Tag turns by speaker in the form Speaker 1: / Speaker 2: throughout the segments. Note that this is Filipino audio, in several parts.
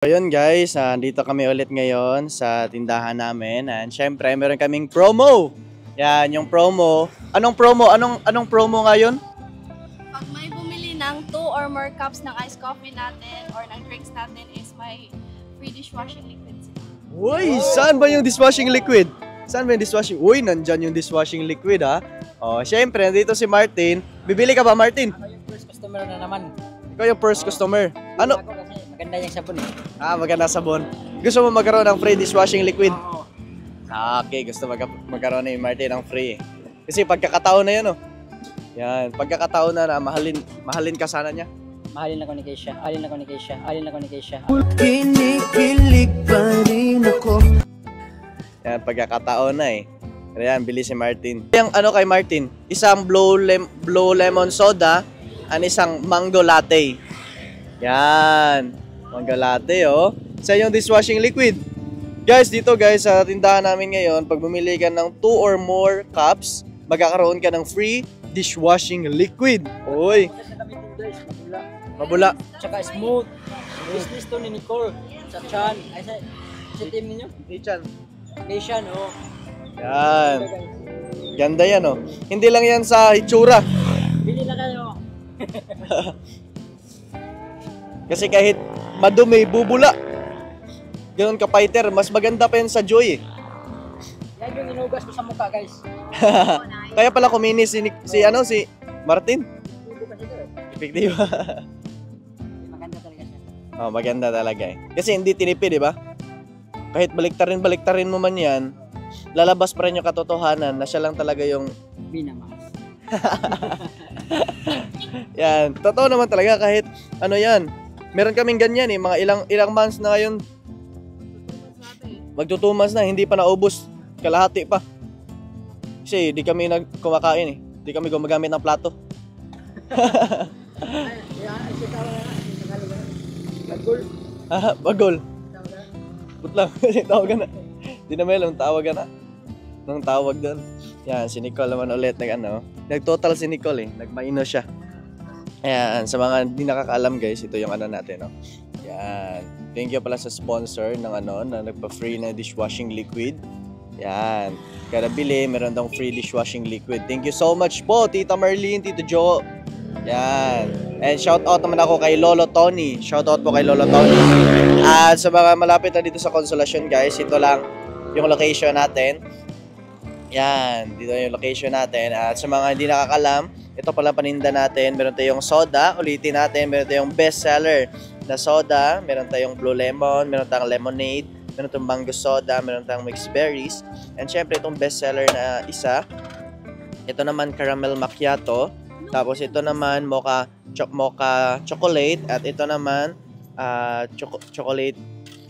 Speaker 1: Ayun guys, dito kami ulit ngayon sa tindahan namin. And syempre, meron kaming promo. Yan, yung promo. Anong promo? Anong promo ngayon?
Speaker 2: Pag may bumili ng 2 or more cups ng iced coffee natin or ng drinks natin is may free dishwashing liquid.
Speaker 1: Uy, saan ba yung dishwashing liquid? Saan ba yung dishwashing? Uy, nandyan yung dishwashing liquid ha. Oh, syempre, nandito si Martin. Bibili ka ba, Martin?
Speaker 3: Ako yung first customer na naman.
Speaker 1: Ikaw yung first customer. Ano?
Speaker 3: Ako kasi maganda yung sabon eh.
Speaker 1: Maganda sabon. Gusto mo magkaroon ng free dishwashing liquid?
Speaker 3: Oo.
Speaker 1: Okay, gusto magkaroon ni Martin ng free. Kasi pagkakataon na yun, oh. Yan, pagkakataon na mahalin ka sana niya.
Speaker 3: Mahalin ako ni Keisha. Alin ako ni Keisha. Alin ako ni Keisha.
Speaker 4: Kinikilig pa rin ako.
Speaker 1: Yan, pagkakataon na eh. Ayan, bili si Martin. Yung ano kay Martin, isang blue lemon soda, and isang mango latte. Yan, mango latte oh. Sa yung dishwashing liquid. Guys, dito guys, sa tindahan namin ngayon, pag bumili ka ng 2 or more cups, magkakaroon ka ng free dishwashing liquid. Uy, mabula.
Speaker 3: Tsaka smooth. Business to ni Nicole. Sa Chan. Ay sa team ninyo?
Speaker 1: Ichan.
Speaker 3: Keisha no.
Speaker 1: Yan. Ganda yan oh. Hindi lang yan sa itsura.
Speaker 3: Bili na kayo.
Speaker 1: Kasi kahit madumi, bubula. Ganun ka fighter, mas maganda pa yan sa Joy eh.
Speaker 3: Yan yung inugas ko sa mukha guys.
Speaker 1: Kaya pala kuminis si Martin.
Speaker 3: Tubo kasi ito eh.
Speaker 1: Effective.
Speaker 3: Maganda talaga siya.
Speaker 1: Oh, maganda talaga eh. Kasi hindi tinipid, di ba? Kahit baliktarin mo man yan, lalabas pa rin yung katotohanan na siya lang talaga yung
Speaker 3: Binamas.
Speaker 1: yan. Totoo naman talaga kahit ano yan. Meron kaming ganyan eh, mga ilang months na ngayon. Magto 2 months na, hindi pa naubos. Kalahati pa. Kasi di kami kumakain eh. Di kami gumagamit ng plato.
Speaker 3: Bagol.
Speaker 1: Bagol. Putlang, tawagan na. Di na may lang tawagan na. Nang tawag doon. Yan, si Nicole naman ulit nag-total si Nicole eh. Nagmaino siya. Ayan, sa mga hindi nakakaalam guys, ito yung natin, no? Yan. Thank you pala sa sponsor ng na nagpa-free na dishwashing liquid. Yan. Kada bili, meron daw free dishwashing liquid. Thank you so much po, Tita Marlene, Tito Joe. Yan. And shout out naman ako kay Lolo Tony. Shout out po kay Lolo Tony. At sa mga malapit na dito sa Consolacion guys, ito lang yung location natin. Yan, dito yung location natin. At sa mga hindi nakakalam, ito pala paninda natin. Meron tayong soda, ulitin natin. Meron tayong best seller na soda. Meron tayong blue lemon, meron tayong lemonade, meron tayong mango soda, meron tayong mixed berries. And syempre itong best seller na isa, ito naman caramel macchiato. Tapos ito naman mocha chocolate. At ito naman chocolate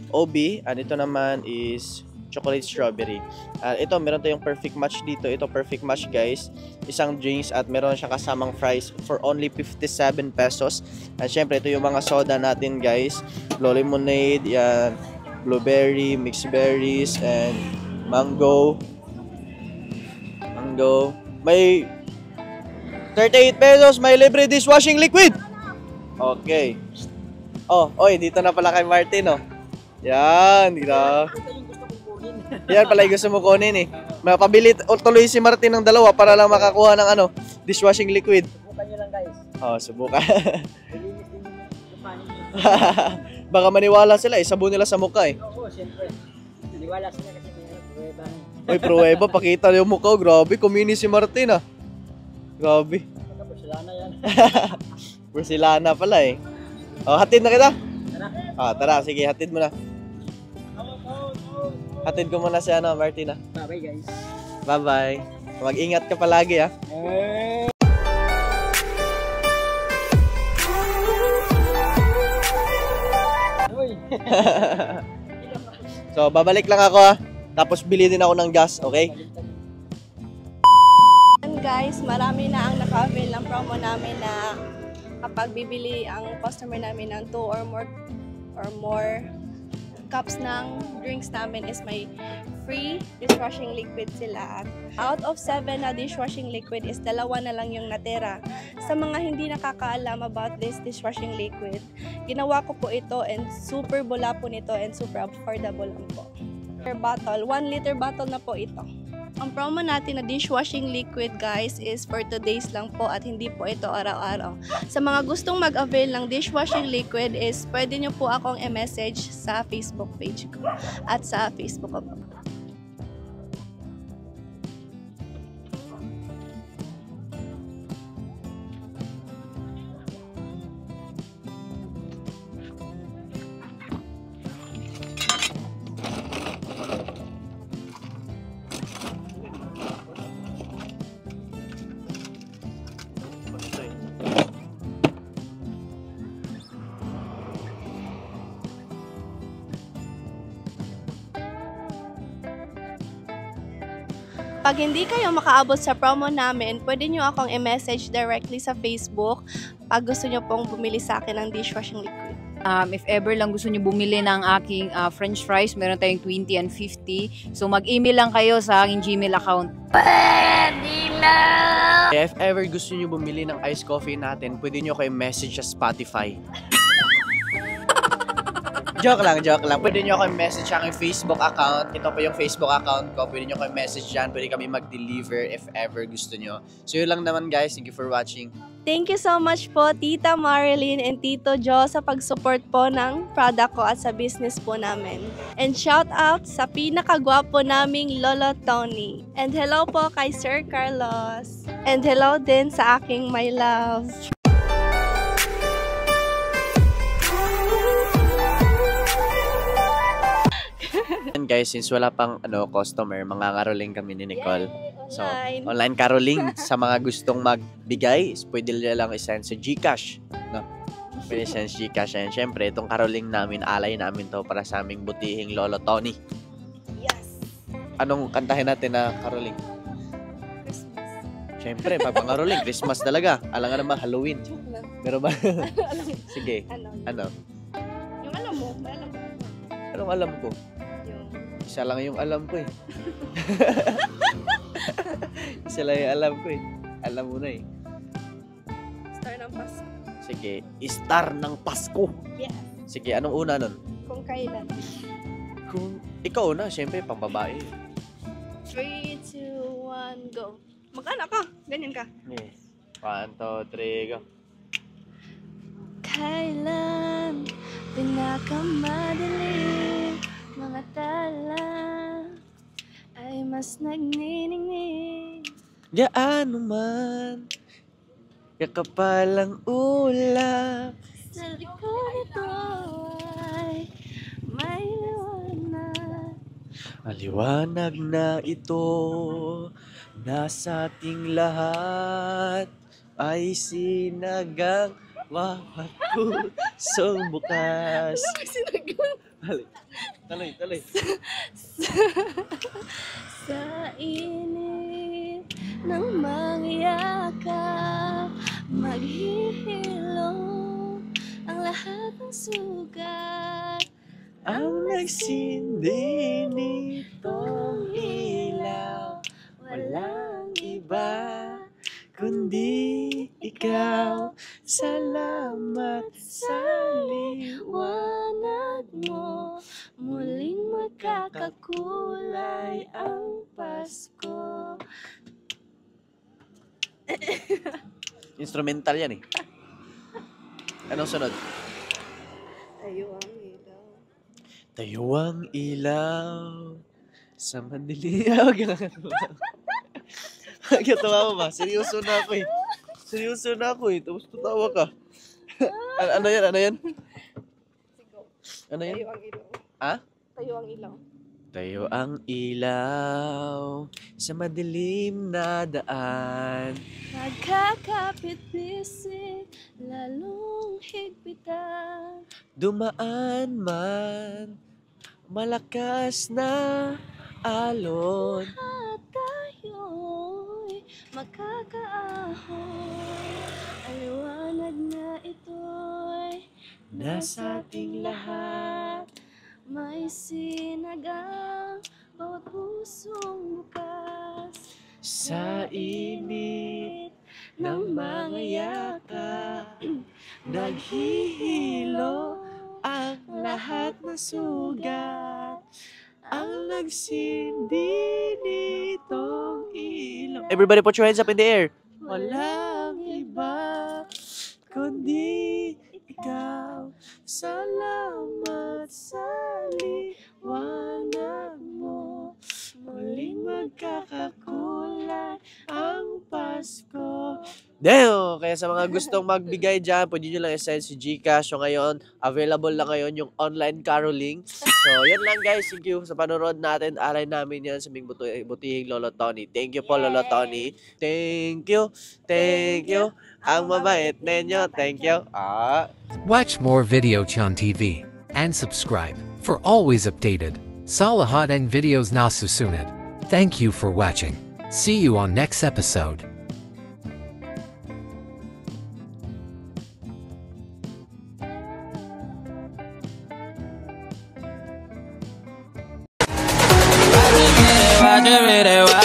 Speaker 1: OB. And ito naman is chocolate strawberry. Ito, meron tayong perfect match dito. Ito, perfect match guys. Isang drinks at meron siya kasamang fries for only 57 pesos. At syempre, ito yung mga soda natin guys. Blue lemonade, yan, blueberry, mixed berries, and mango. May 38 pesos, may libre dishwashing liquid. Okay. Oh, oy, dito na pala kay Martin, oh. Yan, dito. Yan pala yung gusto mo kunin eh. Mapabili tuloy si Martin ng dalawa para lang makakuha ng dishwashing liquid.
Speaker 3: Subukan nyo lang guys.
Speaker 1: Oh, subukan.
Speaker 3: Malinis din yung panin nyo.
Speaker 1: Baka maniwala sila eh, sabon nila sa mukha eh.
Speaker 3: Oo, siyempre. Naniwala sila kasi may pruweba.
Speaker 1: Oy, pruweba, pakita yung mukha. Grabe, kumini si Martin ah. Grabe.
Speaker 3: Porcelana yan.
Speaker 1: Porcelana pala eh. Oh, hatid na kita.
Speaker 3: Tara.
Speaker 1: Tara, sige, hatid mo na. Hatid ko muna si Martina.
Speaker 3: Bye guys.
Speaker 1: Bye-bye. Mag-ingat ka palagi ah. So, babalik lang ako ah. Tapos bili din ako ng gas, okay?
Speaker 2: Guys, marami na ang naka-avail ng promo namin na kapag bibili ang customer namin ng 2 or more cups ng drinks namin is may free dishwashing liquid sila. Out of 7 na dishwashing liquid is 2 na lang yung natira. Sa mga hindi nakakaalam about this dishwashing liquid, ginawa ko po ito and super bula po nito and super affordable lang po. Per bottle, 1 liter bottle na po ito. Ang promo natin na dishwashing liquid guys is for 2 days lang po at hindi po ito araw-araw. Sa mga gustong mag-avail ng dishwashing liquid is pwede nyo po akong i-message sa Facebook page ko at sa Facebook ko po. Pag hindi kayo makaabot sa promo namin, pwede nyo akong i-message directly sa Facebook pag gusto nyo pong bumili sa akin ng dishwashing liquid.
Speaker 5: If ever lang gusto nyo bumili ng aking french fries, meron tayong 20 and 50. So mag-email lang kayo sa aking Gmail account.
Speaker 1: If ever gusto nyo bumili ng iced coffee natin, pwede nyo kayo message sa Spotify. Joke lang. Pwede nyo kayo message sa aking Facebook account. Ito po yung Facebook account ko. Pwede nyo kayo message dyan. Pwede kami mag-deliver if ever gusto nyo. So yun lang naman guys. Thank you for watching.
Speaker 2: Thank you so much po Tita Marilyn and Tito Joe sa pag-support po ng product ko at sa business po namin. And shout out sa pinakagwapo naming Lolo Tony. And hello po kay Sir Carlos. And hello din sa aking my love.
Speaker 1: And guys, since wala pang customer, mangangaroling kami ni Nicole. So,
Speaker 2: Online.
Speaker 1: online caroling sa mga gustong magbigay, pwede nila lang isend sa GCash. No? Pwede send sa GCash. And syempre, itong caroling namin, alay namin to para sa aming butihing Lolo Tony.
Speaker 2: Yes.
Speaker 1: Anong kantahin natin na caroling?
Speaker 2: Christmas.
Speaker 1: Syempre, pagpangaroling, Christmas talaga. Alam nga naman, Halloween. Meron ba? Sige. Ano?
Speaker 2: Yung alam mo, may alam mo.
Speaker 1: Anong alam ko?
Speaker 2: Yung
Speaker 1: Isa lang yung alam ko eh. Isa lang yung alam ko eh. Alam mo na eh.
Speaker 2: star ng Pasko.
Speaker 1: Sige, Star ng Pasko.
Speaker 2: Yes.
Speaker 1: Sige, anong una nun?
Speaker 2: Kung kailan.
Speaker 1: Kung ikaw na, syempre, pang babae.
Speaker 2: 3, 2, 1, go. Mag-ano ka? Ganyan ka.
Speaker 1: Yes. 1, 2, 3, go.
Speaker 2: Kailan pinakamadali mga tala ay mas nagniningning.
Speaker 1: Gaano man kakapalang ulap.
Speaker 2: Sa likod ito ay may liwanag.
Speaker 1: Ang liwanag na ito nasa ating lahat ay sinagang bawat pusong bukas. Tuloy.
Speaker 2: Sa init ng mangyayakap, maghihilom ang lahat ng sugat.
Speaker 1: Ang nagsindi nitong ilaw, walang iba kundi ikaw. Salamat sa
Speaker 2: Liwanag mo, muling magkakakulay ang Pasko.
Speaker 1: Instrumental yan eh. Anong sunod?
Speaker 2: Tayo ang ilaw.
Speaker 1: Tayo ang ilaw sa madilim. Katawa mo ba? Seryoso na ako eh. Tapos tutawa ka. Ano yan?
Speaker 2: Sigo.
Speaker 1: Ano yan?
Speaker 2: Tayo ang ilaw.
Speaker 1: Ha?
Speaker 2: Tayo ang ilaw.
Speaker 1: Tayo ang ilaw sa madilim na daan.
Speaker 2: Nagkakapit-bisig, lalong higpitan.
Speaker 1: Dumaan man, malakas na alon.
Speaker 2: At tayo'y makakaahoy. Ang liwanag na ito'y
Speaker 1: Nasa ating lahat.
Speaker 2: may sinagang bawat pusong bukas
Speaker 1: Sa init ng mga yakap, naghihilo ang lahat na sugat, ang nagsindi nitong ilaw. Everybody put your hands up in the air. Walang iba kundi ikaw. Salamat sa liwanag mo. Muling magkakakulay ang Pasko. Deo! Kaya sa mga gustong magbigay dyan, pwede nyo lang i-send si Gcash. So ngayon, available na ngayon yung online caroling. So yan lang guys. Thank you sa panonood natin. Aray namin yan sa aming butihing Lolo Tony. Thank you po Lolo Tony. Thank you. Thank you. Ang mabait ninyo. Thank you.
Speaker 6: Watch more Videochan TV and subscribe for always updated Salahat and videos na susunod. Thank you for watching. See you on next episode.
Speaker 7: Watch it,